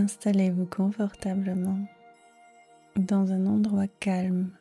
Installez-vous confortablement dans un endroit calme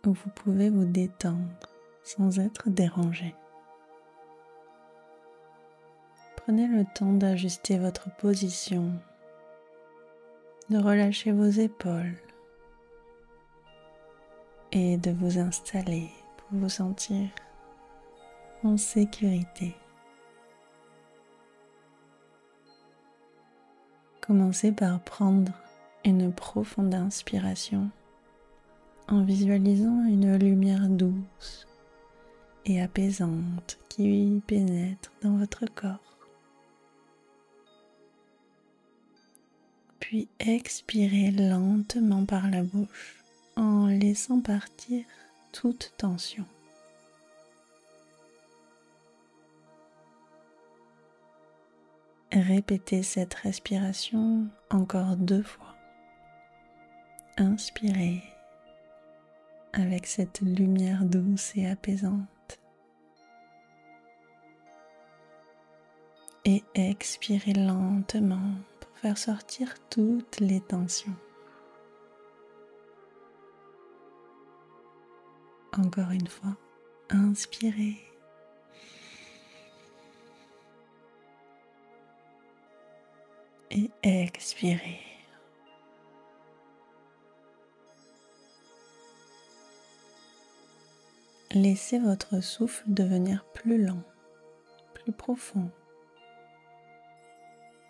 où vous pouvez vous détendre sans être dérangé. Prenez le temps d'ajuster votre position, de relâcher vos épaules et de vous installer pour vous sentir en sécurité. Commencez par prendre une profonde inspiration en visualisant une lumière douce et apaisante qui pénètre dans votre corps. Puis expirez lentement par la bouche en laissant partir toute tension. Répétez cette respiration encore 2 fois. Inspirez avec cette lumière douce et apaisante. Et expirez lentement pour faire sortir toutes les tensions. Encore une fois, inspirez. Et expirez. Laissez votre souffle devenir plus lent, plus profond,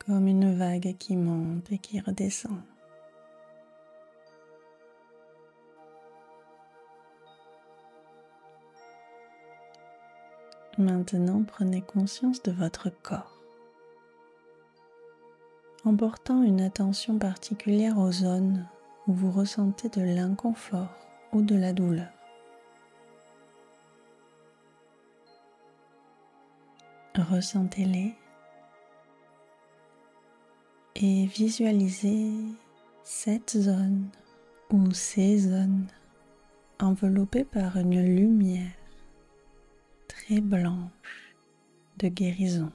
comme une vague qui monte et qui redescend. Maintenant, prenez conscience de votre corps, en portant une attention particulière aux zones où vous ressentez de l'inconfort ou de la douleur. Ressentez-les et visualisez cette zone ou ces zones enveloppées par une lumière très blanche de guérison.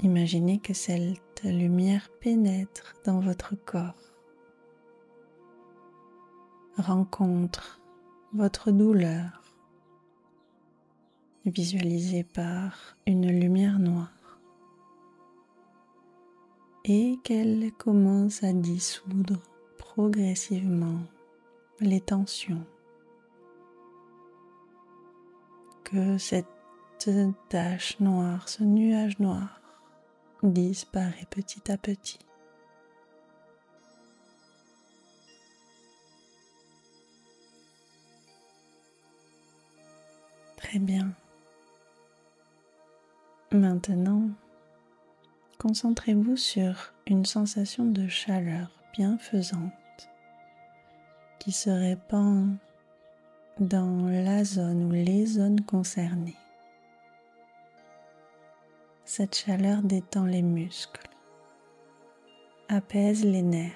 Imaginez que cette lumière pénètre dans votre corps, rencontre votre douleur, visualisée par une lumière noire, et qu'elle commence à dissoudre progressivement les tensions. Que cette tache noire, ce nuage noir, disparaît petit à petit. Très bien. Maintenant, concentrez-vous sur une sensation de chaleur bienfaisante qui se répand dans la zone ou les zones concernées. Cette chaleur détend les muscles, apaise les nerfs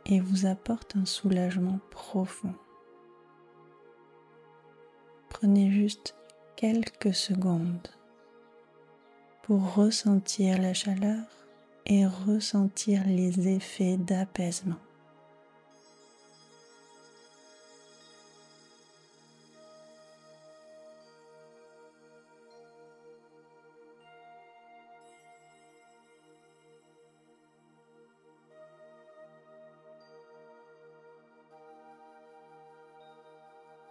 et vous apporte un soulagement profond. Prenez juste quelques secondes pour ressentir la chaleur et ressentir les effets d'apaisement.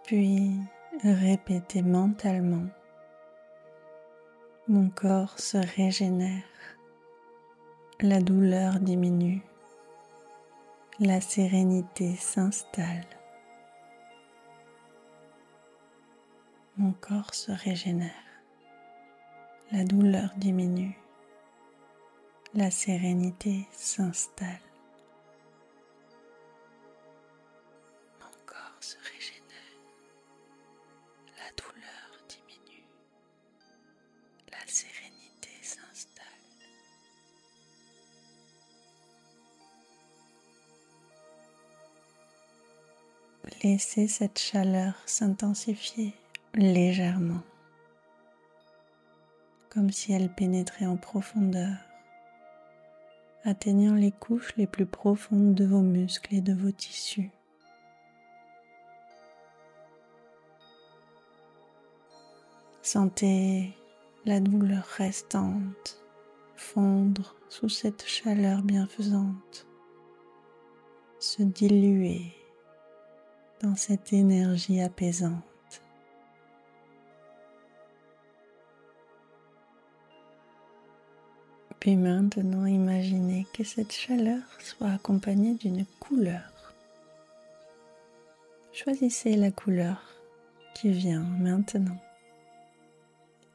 Puis répétez mentalement: mon corps se régénère, la douleur diminue, la sérénité s'installe. Mon corps se régénère, la douleur diminue, la sérénité s'installe. Mon corps se régénère, la douleur diminue, la sérénité s'installe. Laissez cette chaleur s'intensifier légèrement, comme si elle pénétrait en profondeur, atteignant les couches les plus profondes de vos muscles et de vos tissus. Sentez la douleur restante fondre sous cette chaleur bienfaisante, se diluer dans cette énergie apaisante. Puis maintenant, imaginez que cette chaleur soit accompagnée d'une couleur. Choisissez la couleur qui vient maintenant.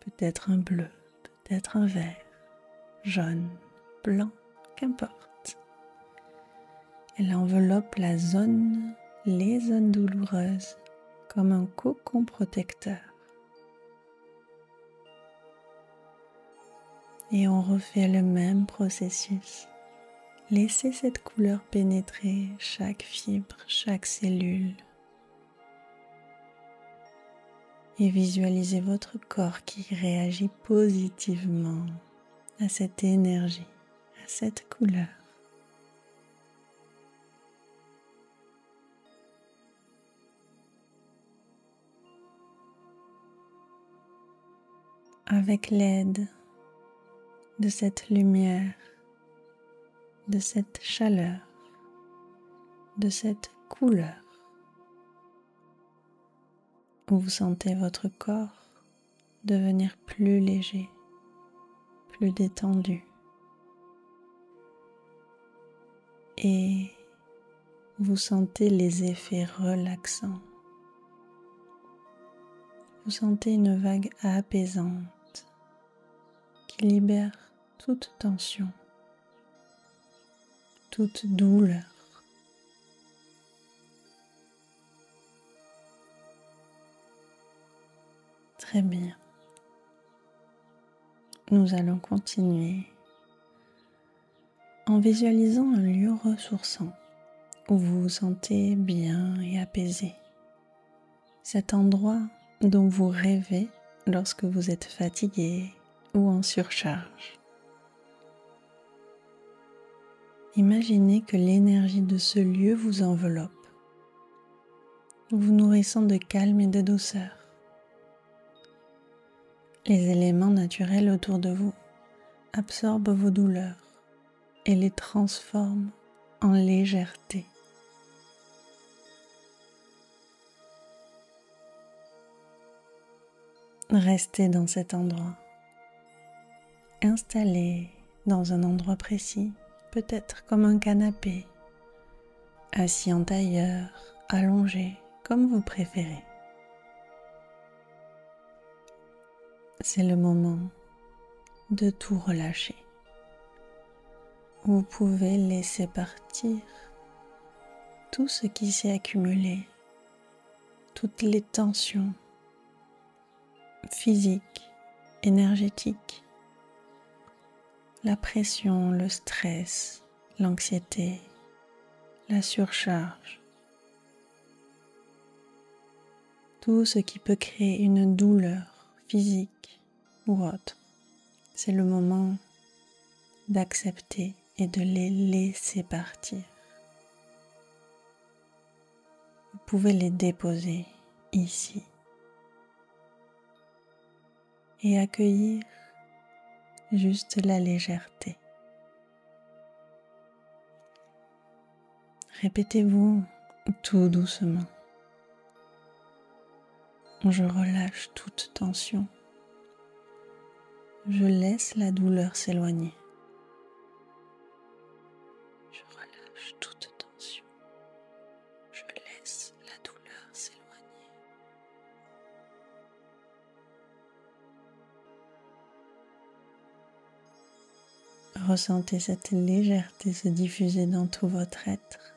Peut-être un bleu, peut-être un vert, jaune, blanc, qu'importe. Elle enveloppe les zones douloureuses comme un cocon protecteur. Et on refait le même processus. Laissez cette couleur pénétrer chaque fibre, chaque cellule. Et visualisez votre corps qui réagit positivement à cette énergie, à cette couleur. Avec l'aide de cette lumière, de cette chaleur, de cette couleur, vous sentez votre corps devenir plus léger, plus détendu. Et vous sentez les effets relaxants. Vous sentez une vague apaisante qui libère toute tension, toute douleur. Très bien. Nous allons continuer en visualisant un lieu ressourçant où vous vous sentez bien et apaisé. Cet endroit dont vous rêvez lorsque vous êtes fatigué ou en surcharge. Imaginez que l'énergie de ce lieu vous enveloppe, vous nourrissant de calme et de douceur. Les éléments naturels autour de vous absorbent vos douleurs et les transforment en légèreté. Restez dans cet endroit, installé dans un endroit précis, peut-être comme un canapé, assis en tailleur, allongé, comme vous préférez. C'est le moment de tout relâcher. Vous pouvez laisser partir tout ce qui s'est accumulé, toutes les tensions physiques, énergétiques, la pression, le stress, l'anxiété, la surcharge, tout ce qui peut créer une douleur physique ou autre. C'est le moment d'accepter et de les laisser partir. Vous pouvez les déposer ici et accueillir juste la légèreté. Répétez-vous tout doucement. Je relâche toute tension. Je laisse la douleur s'éloigner. Je relâche toute tension. Je laisse la douleur s'éloigner. Ressentez cette légèreté se diffuser dans tout votre être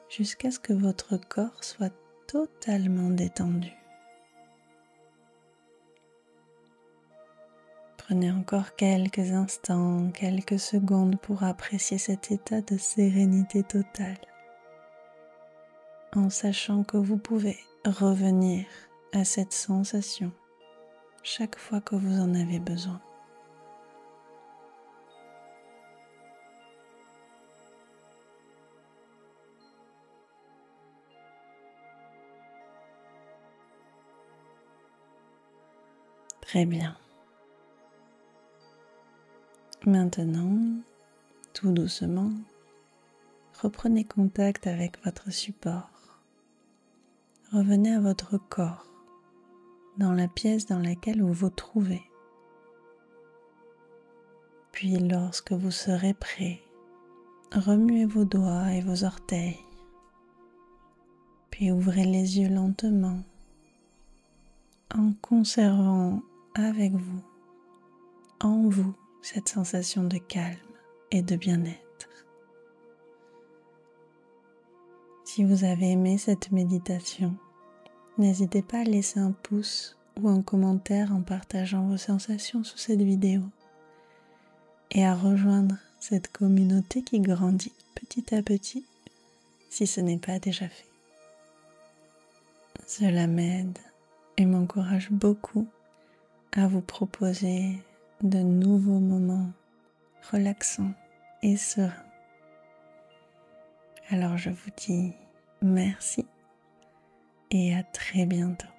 jusqu'à ce que votre corps soit totalement détendu. Prenez encore quelques instants, quelques secondes pour apprécier cet état de sérénité totale, en sachant que vous pouvez revenir à cette sensation chaque fois que vous en avez besoin. Très bien. Maintenant, tout doucement, reprenez contact avec votre support. Revenez à votre corps, dans la pièce dans laquelle vous vous trouvez. Puis lorsque vous serez prêt, remuez vos doigts et vos orteils. Puis ouvrez les yeux lentement en conservant avec vous, en vous, cette sensation de calme et de bien-être. Si vous avez aimé cette méditation, n'hésitez pas à laisser un pouce ou un commentaire en partageant vos sensations sous cette vidéo et à rejoindre cette communauté qui grandit petit à petit si ce n'est pas déjà fait. Cela m'aide et m'encourage beaucoup à vous proposer de nouveaux moments relaxants et sereins. Alors je vous dis merci et à très bientôt.